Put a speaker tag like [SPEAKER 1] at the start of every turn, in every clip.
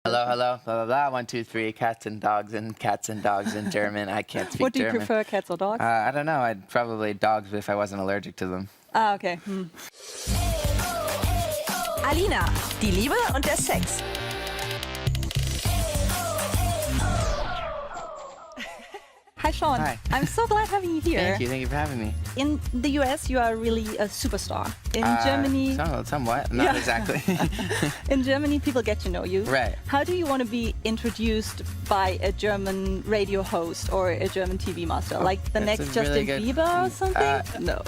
[SPEAKER 1] Hello, hello, blah, blah, blah, 1, 2, 3, cats and dogs in German. I can't speak German.
[SPEAKER 2] What do you prefer, cats or dogs?
[SPEAKER 1] I don't know. I'd probably dogs if I wasn't allergic to them.
[SPEAKER 2] Ah, okay.
[SPEAKER 3] Alina, die Liebe und der Sex.
[SPEAKER 2] Hi, Sean.
[SPEAKER 1] Hi.
[SPEAKER 2] I'm so glad having you here.
[SPEAKER 1] Thank you for having me.
[SPEAKER 2] In the US, you are really a superstar. In Germany...
[SPEAKER 1] Somewhat, not exactly.
[SPEAKER 2] In Germany, people get to know you.
[SPEAKER 1] Right.
[SPEAKER 2] How do you want to be introduced by a German radio host or a German TV master? Like the next Justin Bieber or something?
[SPEAKER 1] No,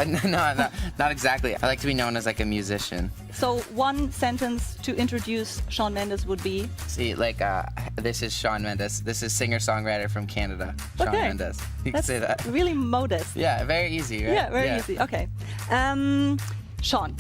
[SPEAKER 1] not exactly. I like to be known as like a musician.
[SPEAKER 2] So one sentence to introduce Shawn Mendes would be?
[SPEAKER 1] See, like, this is Shawn Mendes. This is singer-songwriter from Canada, Shawn Mendes. You can say that.
[SPEAKER 2] Really modest.
[SPEAKER 1] Yeah, very easy, right?
[SPEAKER 2] Yeah, very easy. Okay. Shawn,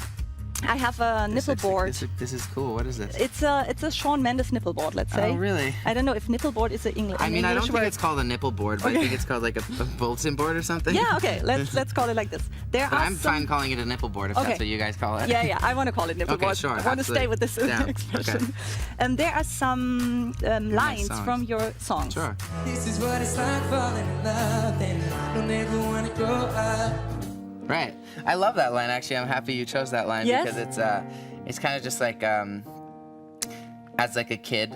[SPEAKER 2] I have a nipple board.
[SPEAKER 1] This is cool. What is this?
[SPEAKER 2] It's a Shawn Mendes nipple board, let's say.
[SPEAKER 1] Oh, really?
[SPEAKER 2] I don't know if nipple board is an English.
[SPEAKER 1] I mean, I don't think it's called a nipple board, but I think it's called like a bulletin board or something.
[SPEAKER 2] Yeah, okay. Let's call it like this.
[SPEAKER 1] I'm fine calling it a nipple board if that's what you guys call it.
[SPEAKER 2] Yeah, I want to call it nipple board.
[SPEAKER 1] Sure.
[SPEAKER 2] I want to stay with this expression.
[SPEAKER 1] Okay.
[SPEAKER 2] And there are some lines from your songs.
[SPEAKER 1] Sure.
[SPEAKER 4] This is what it's like falling in love, and I don't ever want to grow up.
[SPEAKER 1] Right. I love that line. Actually, I'm happy you chose that line because it's kind of just like as like a kid,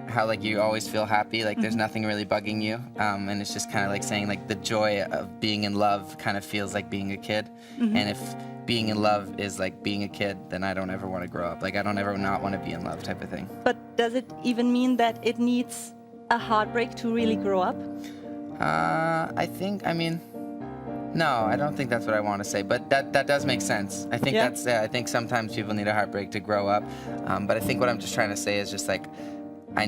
[SPEAKER 1] how like you always feel happy, like there's nothing really bugging you, and it's just kind of like saying like the joy of being in love kind of feels like being a kid, and if being in love is like being a kid, then I don't ever want to grow up. Like I don't ever not want to be in love type of thing.
[SPEAKER 2] But does it even mean that it needs a heartbreak to really grow up?
[SPEAKER 1] No, I don't think that's what I want to say, but that does make sense. I think I think sometimes people need a heartbreak to grow up, but I think what I'm just trying to say is just like I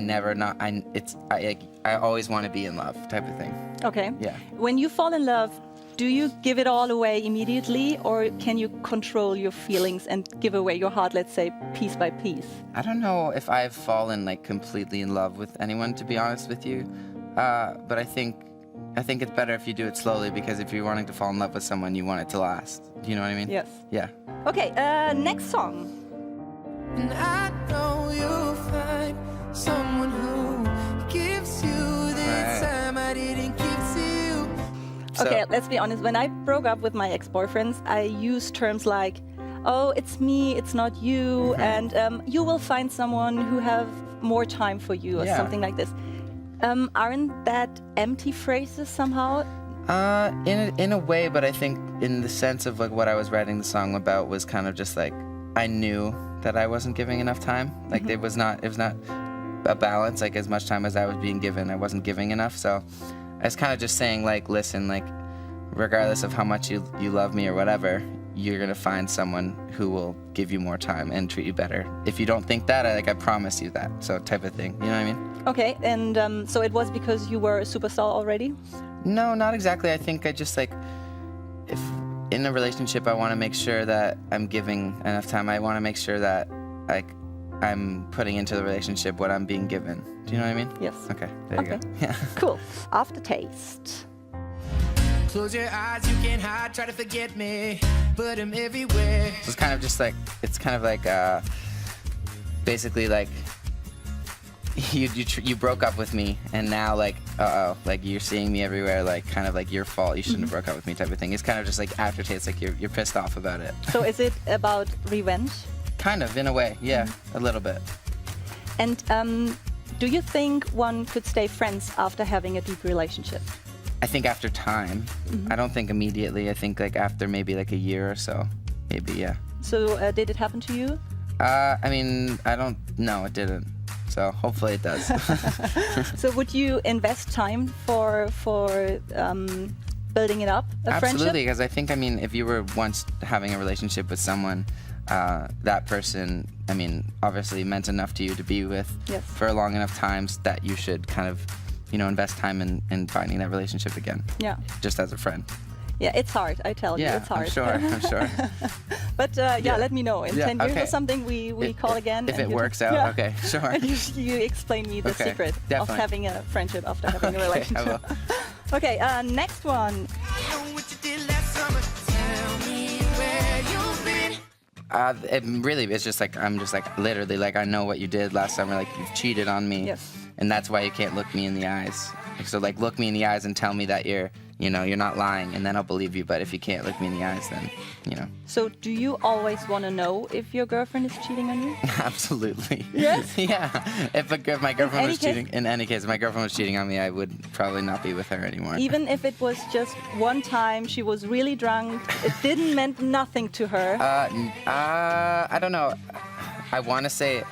[SPEAKER 1] always want to be in love type of thing.
[SPEAKER 2] Okay.
[SPEAKER 1] Yeah.
[SPEAKER 2] When you fall in love, do you give it all away immediately, or can you control your feelings and give away your heart, let's say, piece by piece?
[SPEAKER 1] I don't know if I've fallen like completely in love with anyone, to be honest with you, but I think it's better if you do it slowly, because if you're wanting to fall in love with someone, you want it to last. Do you know what I mean?
[SPEAKER 2] Yes.
[SPEAKER 1] Yeah.
[SPEAKER 2] Okay, next song.
[SPEAKER 4] And I know you'll find someone who gives you the time I didn't give to you.
[SPEAKER 2] Okay, let's be honest. When I broke up with my ex-boyfriends, I used terms like, oh, it's me, it's not you, and you will find someone who have more time for you, or something like this. Aren't that empty phrases somehow?
[SPEAKER 1] In a way, but I think in the sense of like what I was writing the song about was kind of just like I knew that I wasn't giving enough time. Like it was not a balance. Like as much time as I was being given, I wasn't giving enough. So I was kind of just saying like, listen, like regardless of how much you love me or whatever, you're gonna find someone who will give you more time and treat you better. If you don't think that, I promise you that. So type of thing. You know what I mean?
[SPEAKER 2] Okay, and so it was because you were a superstar already?
[SPEAKER 1] No, not exactly. I think I just like, if in a relationship I want to make sure that I'm giving enough time. I want to make sure that like I'm putting into the relationship what I'm being given. Do you know what I mean?
[SPEAKER 2] Yes.
[SPEAKER 1] Okay, there you go. Yeah.
[SPEAKER 2] Cool. Aftertaste.
[SPEAKER 4] Close your eyes, you can't hide, try to forget me, but I'm everywhere.
[SPEAKER 1] It's kind of just like, it's kind of like, basically like, you broke up with me, and now like, like you're seeing me everywhere, like kind of like your fault, you shouldn't have broke up with me type of thing. It's kind of just like aftertaste, like you're pissed off about it.
[SPEAKER 2] So is it about revenge?
[SPEAKER 1] Kind of, in a way, yeah, a little bit.
[SPEAKER 2] And do you think one could stay friends after having a deep relationship?
[SPEAKER 1] I think after time. I don't think immediately. I think like after maybe like a year or so, maybe, yeah.
[SPEAKER 2] So did it happen to you?
[SPEAKER 1] I mean, no, it didn't. So hopefully it does.
[SPEAKER 2] So would you invest time for building it up, a friendship?
[SPEAKER 1] Absolutely, because I think, I mean, if you were once having a relationship with someone, that person, I mean, obviously meant enough to you to be with for long enough times that you should kind of, you know, invest time in finding that relationship again. Yeah. Just as a friend.
[SPEAKER 2] Yeah, it's hard, I tell you, it's hard.
[SPEAKER 1] I'm sure.
[SPEAKER 2] But let me know. In 10 years or something, we call again.
[SPEAKER 1] If it works out, okay, sure.
[SPEAKER 2] And you explain me the secret of having a friendship after having a relationship. Okay, next one.
[SPEAKER 1] It's just like, I'm just like, literally, like, I know what you did last summer. Like, you've cheated on me.
[SPEAKER 2] Yes.
[SPEAKER 1] And that's why you can't look me in the eyes. So, like, look me in the eyes and tell me that you're not lying, and then I'll believe you. But if you can't look me in the eyes, then,
[SPEAKER 2] So do you always want to know if your girlfriend is cheating on you?
[SPEAKER 1] Absolutely.
[SPEAKER 2] Yes?
[SPEAKER 1] Yeah. If my girlfriend was
[SPEAKER 2] case?
[SPEAKER 1] cheating, in any case, if my girlfriend was cheating on me, I would probably not be with her anymore.
[SPEAKER 2] Even if it was just one time, she was really drunk, it didn't meant nothing to her.
[SPEAKER 1] I don't know. I want to say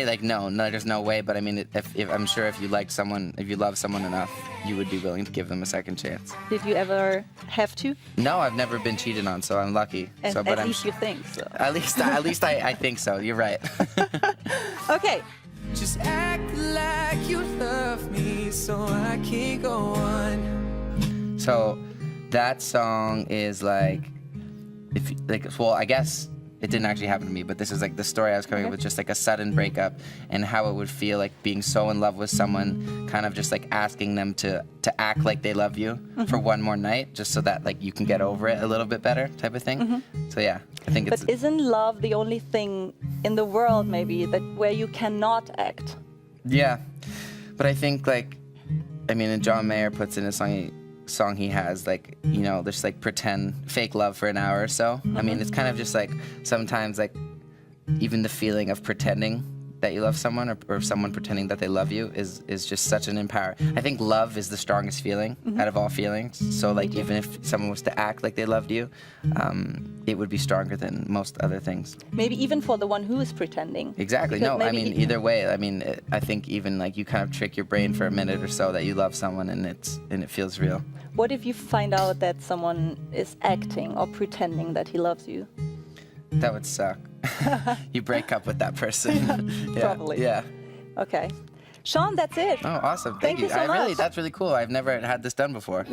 [SPEAKER 1] like no, there's no way. But I mean, if I'm sure if you love someone enough, you would be willing to give them a second chance.
[SPEAKER 2] Did you ever have to?
[SPEAKER 1] No, I've never been cheated on, so I'm lucky.
[SPEAKER 2] And
[SPEAKER 1] so,
[SPEAKER 2] at least you think so.
[SPEAKER 1] At least I think so. You're right.
[SPEAKER 2] Okay.
[SPEAKER 4] Just act like you love me so I can go on.
[SPEAKER 1] So that song is like, I guess it didn't actually happen to me, but this is like the story I was coming up with, just like a sudden breakup and how it would feel like being so in love with someone, kind of just like asking them to act like they love you for one more night, just so that like you can get over it a little bit better, type of thing. So yeah, I think it's.
[SPEAKER 2] But isn't love the only thing in the world maybe where you cannot act?
[SPEAKER 1] Yeah, but I think and John Mayer puts in a song he has, like, just like pretend fake love for an hour or so. I mean, it's kind of just like sometimes like even the feeling of pretending that you love someone or someone pretending that they love you is just such an I think love is the strongest feeling out of all feelings. So like even if someone was to act like they loved you, it would be stronger than most other things.
[SPEAKER 2] Maybe even for the one who is pretending.
[SPEAKER 1] Exactly.
[SPEAKER 2] Because
[SPEAKER 1] No, I mean, either way, I think even like you kind of trick your brain for a minute or so that you love someone and it feels real.
[SPEAKER 2] What if you find out that someone is acting or pretending that he loves you?
[SPEAKER 1] That would suck. You break up with that person. Yeah,
[SPEAKER 2] Probably.
[SPEAKER 1] Yeah.
[SPEAKER 2] Okay. Shawn, that's it.
[SPEAKER 1] Oh, awesome.
[SPEAKER 2] Thank you so much.
[SPEAKER 1] That's really cool. I've never had this done before.